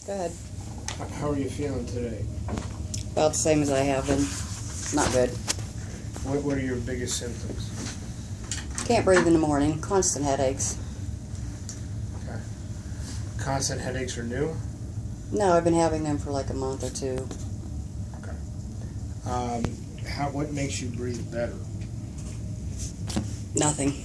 Go ahead. How are you feeling today? About the same as I have been. Not good. What are your biggest symptoms? Can't breathe in the morning. Constant headaches. Okay. Constant headaches are new? No, I've been having them for like a month or two. Okay. What makes you breathe better? Nothing.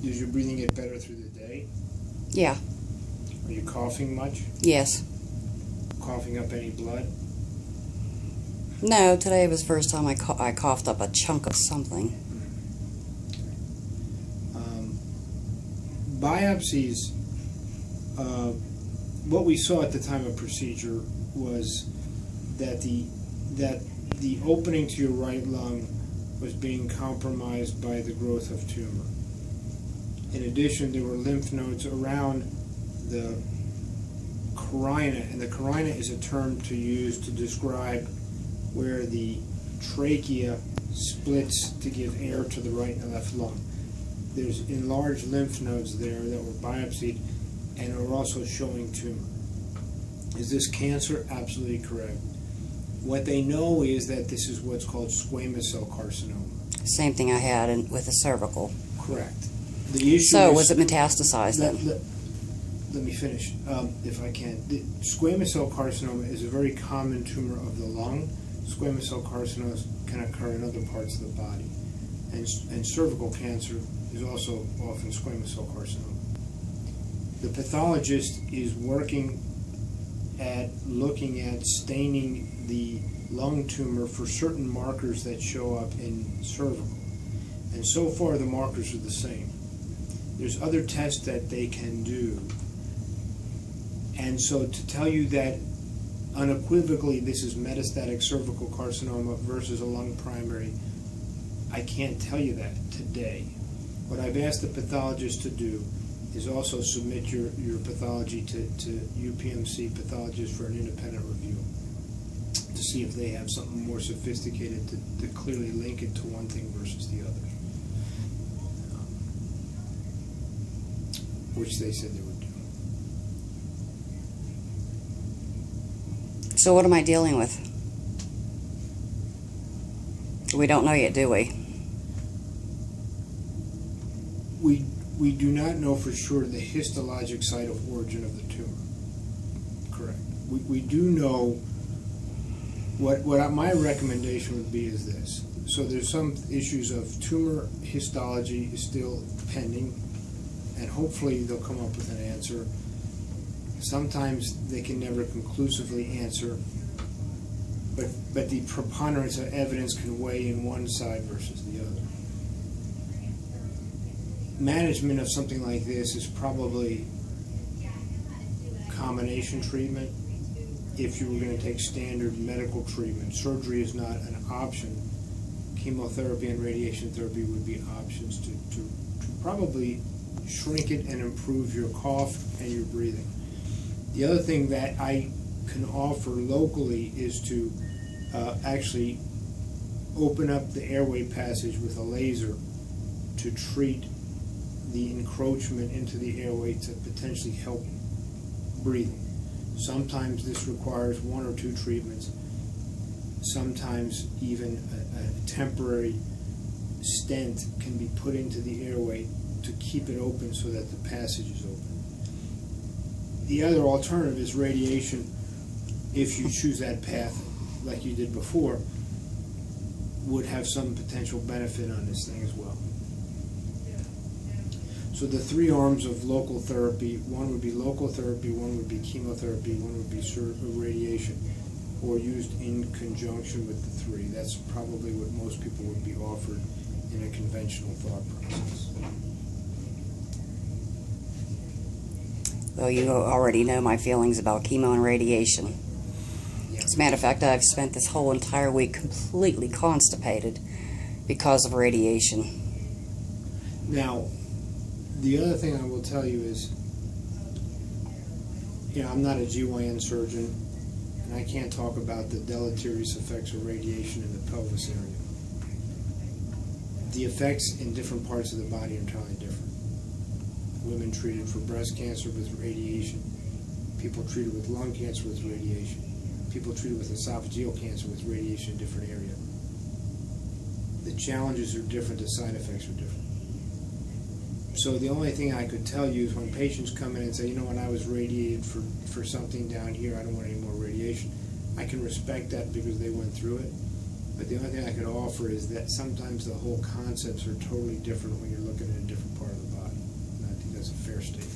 Does your breathing get better through the day? Yeah. Are you coughing much? Yes. Coughing up any blood? No, today was the first time I coughed up a chunk of something. Biopsies, what we saw at the time of procedure was that the opening to your right lung was being compromised by the growth of tumor. In addition, there were lymph nodes around the carina, and the carina is a term to use to describe where the trachea splits to give air to the right and left lung. There's enlarged lymph nodes there that were biopsied and are also showing tumor. Is this cancer? Absolutely correct. What they know is that this is what's called squamous cell carcinoma. Same thing I had with the cervical. Correct. The issue So is, was it metastasized then? let me finish, if I can. The squamous cell carcinoma is a very common tumor of the lung. Squamous cell carcinomas can occur in other parts of the body. And cervical cancer is also often squamous cell carcinoma. The pathologist is working at looking at staining the lung tumor for certain markers that show up in cervical. And so far the markers are the same. There's other tests that they can do. And so to tell you that unequivocally this is metastatic cervical carcinoma versus a lung primary, I can't tell you that today. What I've asked the pathologist to do is also submit your pathology to UPMC pathologists for an independent review to see if they have something more sophisticated to clearly link it to one thing versus the other, which they said they would do. So what am I dealing with? We don't know yet, do we? We do not know for sure the histologic site of origin of the tumor. Correct. We do know what my recommendation would be is this. So there's some issues of tumor histology is still pending, and hopefully they'll come up with an answer. Sometimes they can never conclusively answer, but the preponderance of evidence can weigh in one side versus the other. Management of something like this is probably combination treatment. If you were going to take standard medical treatment, surgery is not an option. Chemotherapy and radiation therapy would be options to probably shrink it and improve your cough and your breathing. The other thing that I can offer locally is to actually open up the airway passage with a laser to treat the encroachment into the airway to potentially help breathing. Sometimes this requires 1 or 2 treatments. Sometimes even a temporary stent can be put into the airway to keep it open so that the passage is open. The other alternative is radiation, if you choose that path like you did before, would have some potential benefit on this thing as well. So the 3 arms of local therapy, one would be local therapy, one would be chemotherapy, one would be radiation, or used in conjunction with the 3. That's probably what most people would be offered in a conventional thought process. Well, you already know my feelings about chemo and radiation. Yeah. As a matter of fact, I've spent this whole entire week completely constipated because of radiation. Now, the other thing I will tell you is, I'm not a GYN surgeon, and I can't talk about the deleterious effects of radiation in the pelvis area. The effects in different parts of the body are entirely different. women treated for breast cancer with radiation, people treated with lung cancer with radiation, people treated with esophageal cancer with radiation in different areas. The challenges are different, the side effects are different. So the only thing I could tell you is when patients come in and say, you know, when I was radiated for something down here, I don't want any more radiation, I can respect that because they went through it. But the only thing I could offer is that sometimes the whole concepts are totally different when you're looking at a different part of the body. And I think that's a fair statement.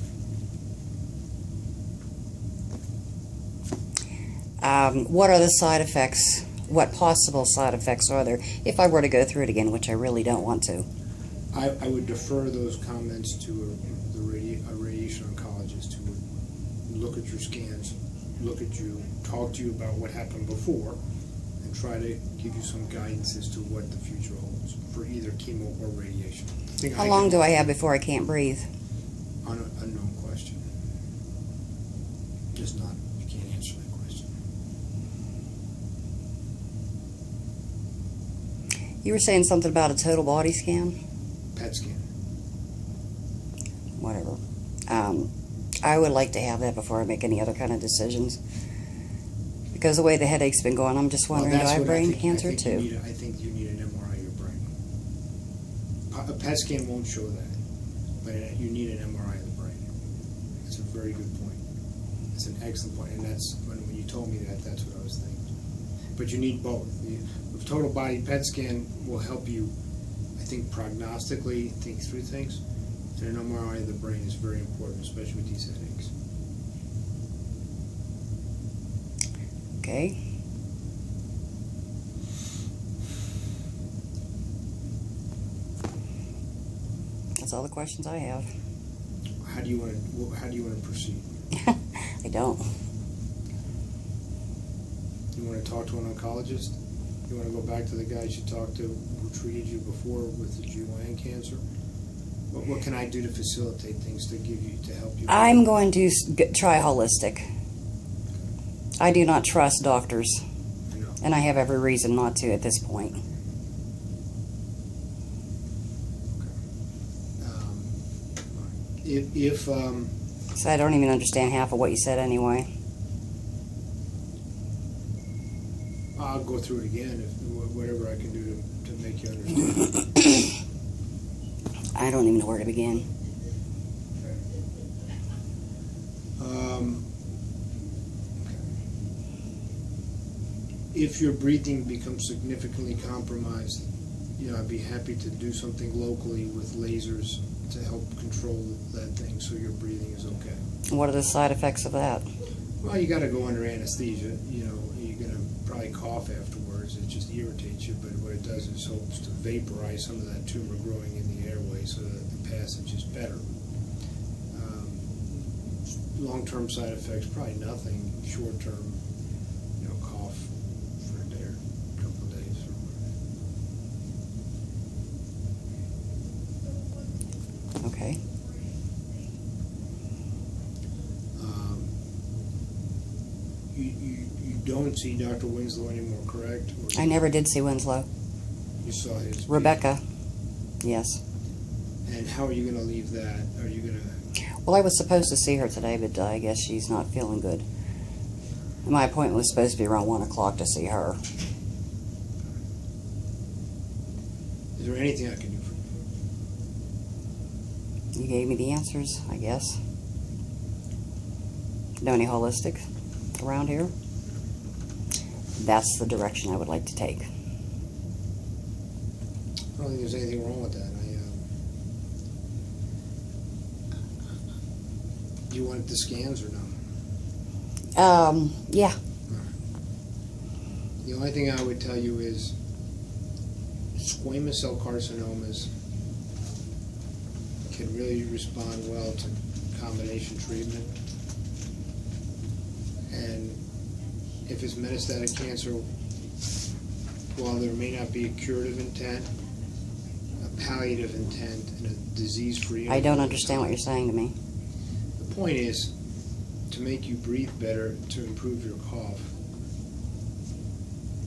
What are the side effects? What possible side effects are there if I were to go through it again, which I really don't want to? I would defer those comments to a radiation oncologist who would look at your scans, look at you, talk to you about what happened before, and try to give you some guidance as to what the future holds for either chemo or radiation. How long do I have before I can't breathe? Unknown question. Just not. You can't answer that question. You were saying something about a total body scan? PET scan. Whatever. I would like to have that before I make any other kind of decisions. Because the way the headache's been going, I'm just wondering, do I have brain cancer too? I think you need an MRI of your brain. A PET scan won't show that, but you need an MRI of the brain. It's a very good point. It's an excellent point, and that's when you told me that, that's what I was thinking. But you need both. The total body PET scan will help you, I think, prognostically think through things. And an MRI of the brain is very important, especially with these headaches. Okay. That's all the questions I have. How do you want to proceed? I don't. You want to talk to an oncologist? You want to go back to the guys you talked to who treated you before with the GYN cancer? What can I do to facilitate things to help you? I'm going to try holistic. I do not trust doctors, I know. and I have every reason not to at this point. Okay. So I don't even understand half of what you said anyway. I'll go through it again, whatever I can do to make you understand. I don't even know where to begin. If your breathing becomes significantly compromised, I'd be happy to do something locally with lasers to help control that thing so your breathing is okay. What are the side effects of that? Well, you got to go under anesthesia. You're going to probably cough afterwards. It just irritates you, but what it does is helps to vaporize some of that tumor growing in the airway so that the passage is better. Long-term side effects, probably nothing. Short-term, cough for a day or a couple of days. Okay. You don't see Dr. Winslow anymore, correct? I never did see Winslow. You saw his... Rebecca. Yes. And how are you going to leave that? Are you going to... Well, I was supposed to see her today, but I guess she's not feeling good. My appointment was supposed to be around 1 o'clock to see her. Is there anything I can do for you? You gave me the answers, I guess. Know any holistic around here? That's the direction I would like to take. I don't think there's anything wrong with that. Do you want the scans or no? Yeah. The only thing I would tell you is squamous cell carcinomas can really respond well to combination treatment. And if it's metastatic cancer, while there may not be a curative intent, a palliative intent, and a disease-free... I don't understand what you're saying to me. The point is to make you breathe better, to improve your cough.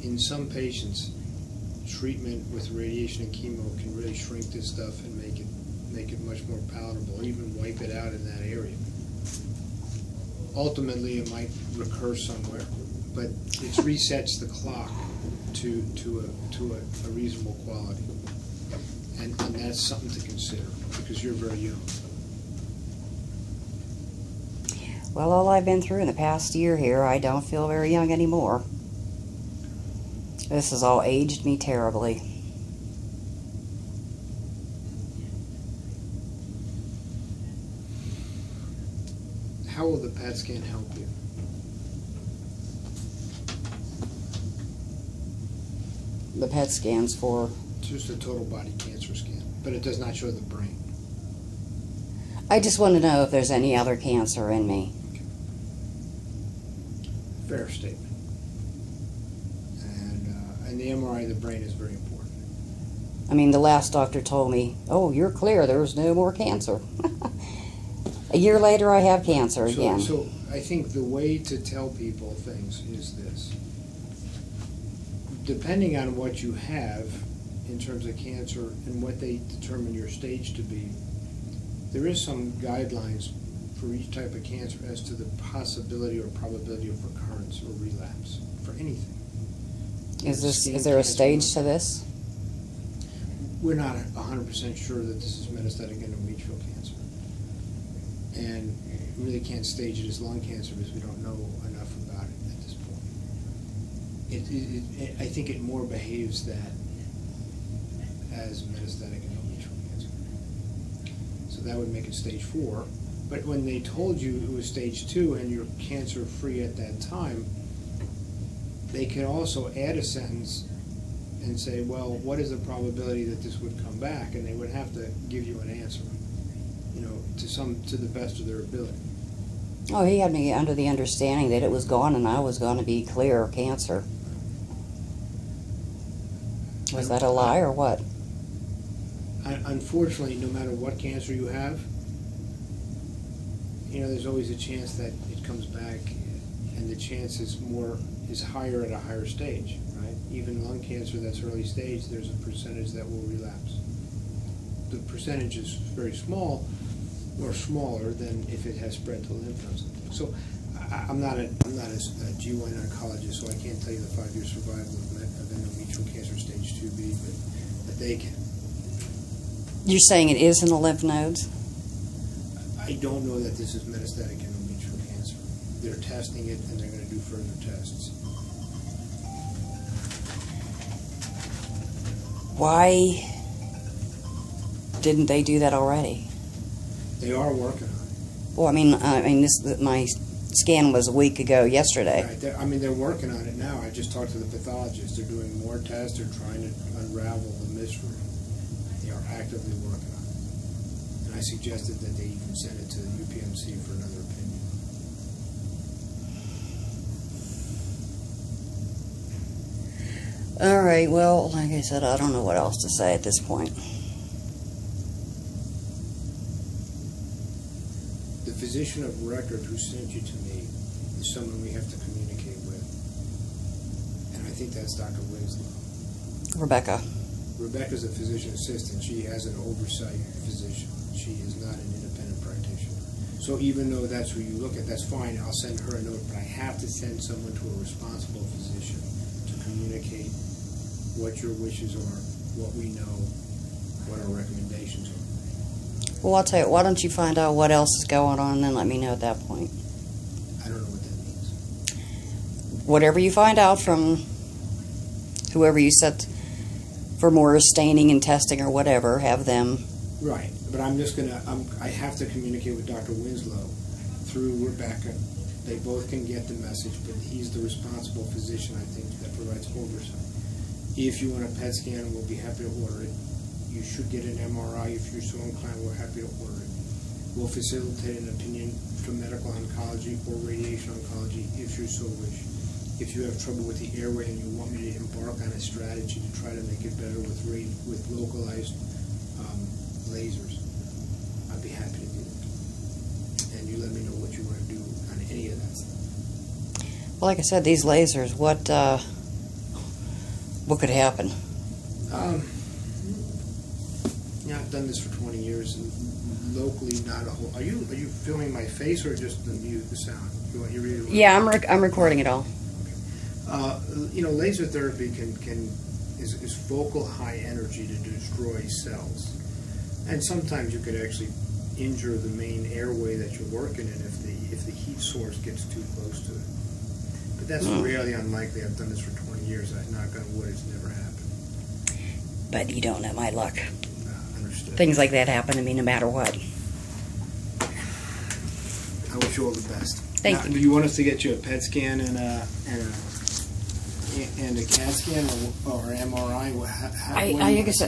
In some patients, treatment with radiation and chemo can really shrink this stuff and make it make it much more palatable, even wipe it out in that area. Ultimately, it might recur somewhere, but it resets the clock to a reasonable quality. And that's something to consider, because you're very young. Well, all I've been through in the past year here, I don't feel very young anymore. This has all aged me terribly. How will the PET scan help you? The PET scans for... It's just a total body cancer scan, but it does not show the brain. I just want to know if there's any other cancer in me. Okay. Fair statement. And the MRI of the brain is very important. I mean, the last doctor told me, oh, you're clear, there's no more cancer. A year later, I have cancer again. So I think the way to tell people things is this. Depending on what you have in terms of cancer and what they determine your stage to be, there is some guidelines for each type of cancer as to the possibility or probability of recurrence or relapse for anything. Is there a stage to this? We're not 100% sure that this is metastatic endometrial cancer. And we really can't stage it as lung cancer because we don't know enough about it at this point. I think it more behaves that as metastatic endometrial cancer. So that would make it stage 4. But when they told you it was stage 2 and you're cancer free at that time, they could also add a sentence and say, well, what is the probability that this would come back? And they would have to give you an answer, to the best of their ability. Oh, he had me under the understanding that it was gone and I was going to be clear of cancer. Was that a lie or what? Unfortunately, no matter what cancer you have, there's always a chance that it comes back, and the chance is higher at a higher stage, right? Even lung cancer that's early stage, there's a percentage that will relapse. The percentage is very small, or smaller than if it has spread to lymph nodes. So I'm not a GYN oncologist, so I can't tell you the 5-year survival of endometrial cancer stage 2B, but they can. You're saying it is in the lymph nodes? I don't know that this is metastatic endometrial cancer. They're testing it, and they're going to do further tests. Why didn't they do that already? They are working on it. Well, my scan was a week ago yesterday. Right. They're working on it now. I just talked to the pathologist. They're doing more tests. They're trying to unravel the mystery. They are actively working on it. And I suggested that they even send it to the UPMC for another opinion. All right, well, like I said, I don't know what else to say at this point. The physician of record who sent you to me is someone we have to communicate with. And I think that's Dr. Winslow. Rebecca. Rebecca's a physician assistant. She has an oversight physician. She is not an independent practitioner. So even though that's who you look at, that's fine. I'll send her a note, but I have to send someone to a responsible physician to communicate what your wishes are, what we know, what our recommendations are. Well, I'll tell you, why don't you find out what else is going on and then let me know at that point. I don't know what that means. Whatever you find out from whoever you set for more staining and testing or whatever, have them. Right, but I have to communicate with Dr. Winslow through Rebecca. They both can get the message, but he's the responsible physician, I think, that provides oversight. If you want a PET scan, we'll be happy to order it. You should get an MRI if you're so inclined. We're happy to order it. We'll facilitate an opinion from medical oncology or radiation oncology if you so wish. If you have trouble with the airway and you want me to embark on a strategy to try to make it better with localized lasers, I'd be happy to do it. And you let me know what you want to do on any of that stuff. Well, like I said, these lasers, what could happen? done this for 20 years. Locally, not a whole. Are you filming my face or just the sound? You really Yeah, I'm recording it all. Laser therapy is focal high energy to destroy cells, and sometimes you could actually injure the main airway that you're working in if the heat source gets too close to it. But that's rarely unlikely. I've done this for 20 years. I knock on wood, it's never happened. But you don't know my luck. Understood. Things like that happen to me no matter what. I wish you all the best. Thank you. Do you want us to get you a PET scan and a CAT scan or MRI? I guess